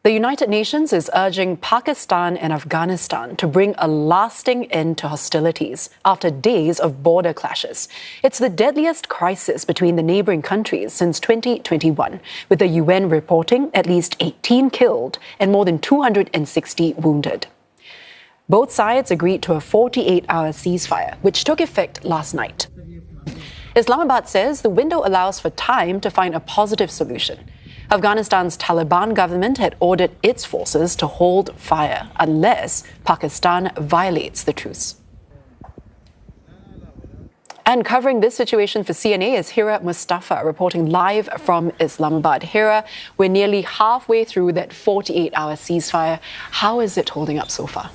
The United Nations is urging Pakistan and Afghanistan to bring a lasting end to hostilities after days of border clashes. It's the deadliest crisis between the neighbouring countries since 2021, with the UN reporting at least 18 killed and more than 260 wounded. Both sides agreed to a 48-hour ceasefire, which took effect last night. Islamabad says the window allows for time to find a positive solution. Afghanistan's Taliban government had ordered its forces to hold fire unless Pakistan violates the truce. And covering this situation for CNA is Hira Mustafa, reporting live from Islamabad. Hira, we're nearly halfway through that 48-hour ceasefire. How is it holding up so far?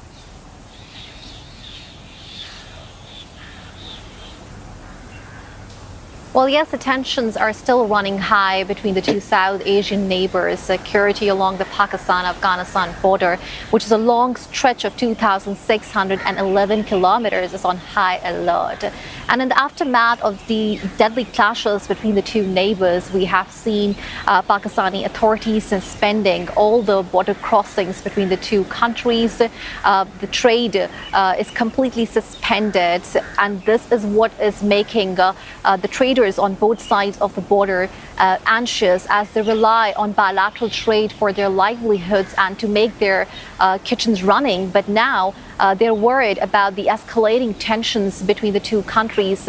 Well, yes, the tensions are still running high between the two South Asian neighbors. Security along the Pakistan-Afghanistan border, which is a long stretch of 2,611 kilometers, is on high alert. And in the aftermath of the deadly clashes between the two neighbors, we have seen Pakistani authorities suspending all the border crossings between the two countries. The trade is completely suspended, and this is what is making the traders on both sides of the border anxious, as they rely on bilateral trade for their livelihoods and to make their kitchens running. But now they're worried about the escalating tensions between the two countries.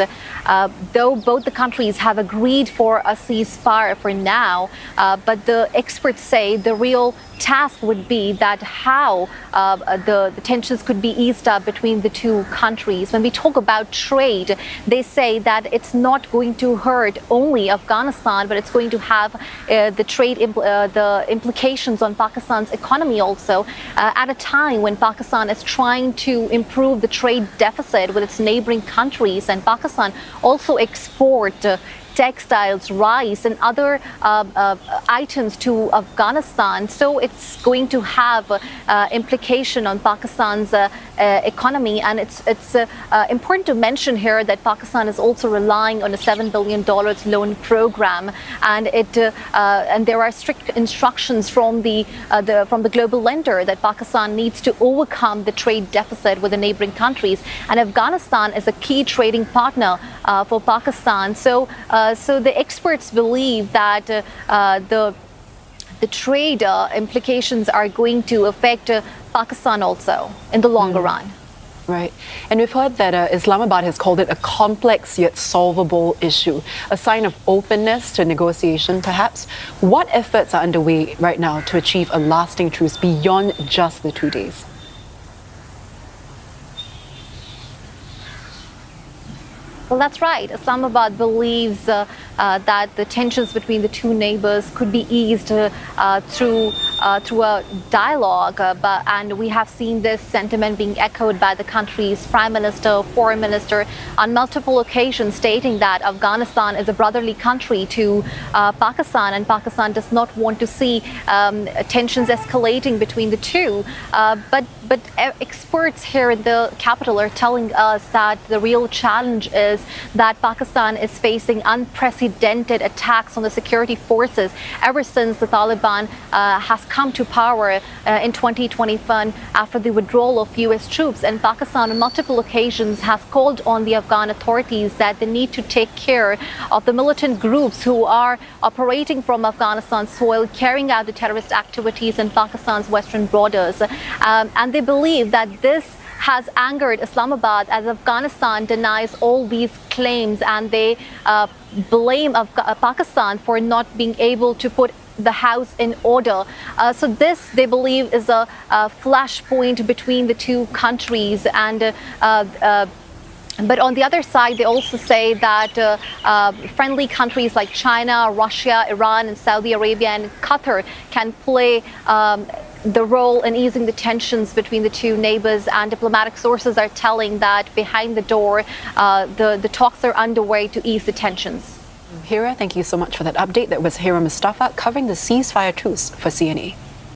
Though both the countries have agreed for a ceasefire for now, but the experts say the real task would be that how the tensions could be eased up between the two countries. When we talk about trade, they say that it's not going to hurt only Afghanistan, but it's going to have the implications on Pakistan's economy also, at a time when Pakistan is trying to improve the trade deficit with its neighboring countries, and Pakistan also export textiles, rice, and other items to Afghanistan. So it's going to have implication on Pakistan's economy. And it's important to mention here that Pakistan is also relying on a $7 billion loan program, and there are strict instructions from the global lender that Pakistan needs to overcome the trade deficit with the neighboring countries. And Afghanistan is a key trading partner for Pakistan. So the experts believe that the trade implications are going to affect Pakistan also in the longer run. Right. And we've heard that Islamabad has called it a complex yet solvable issue, a sign of openness to negotiation, perhaps. What efforts are underway right now to achieve a lasting truce beyond just the 2 days? Well, that's right. Islamabad believes that the tensions between the two neighbors could be eased through a dialogue. And we have seen this sentiment being echoed by the country's prime minister, foreign minister, on multiple occasions, stating that Afghanistan is a brotherly country to Pakistan, and Pakistan does not want to see tensions escalating between the two. But experts here in the capital are telling us that the real challenge is that Pakistan is facing unprecedented attacks on the security forces ever since the Taliban has come to power in 2021 after the withdrawal of US troops. And Pakistan on multiple occasions has called on the Afghan authorities that they need to take care of the militant groups who are operating from Afghanistan's soil, carrying out the terrorist activities in Pakistan's western borders. And they believe that this has angered Islamabad, as Afghanistan denies all these claims, and they blame Pakistan for not being able to put the house in order. So this, they believe, is a flashpoint between the two countries. And but on the other side, they also say that friendly countries like China, Russia, Iran, and Saudi Arabia and Qatar can play the role in easing the tensions between the two neighbors. And diplomatic sources are telling that behind the door, the talks are underway to ease the tensions. Hira, thank you so much for that update. That was Hira Mustafa covering the ceasefire truce for CNA.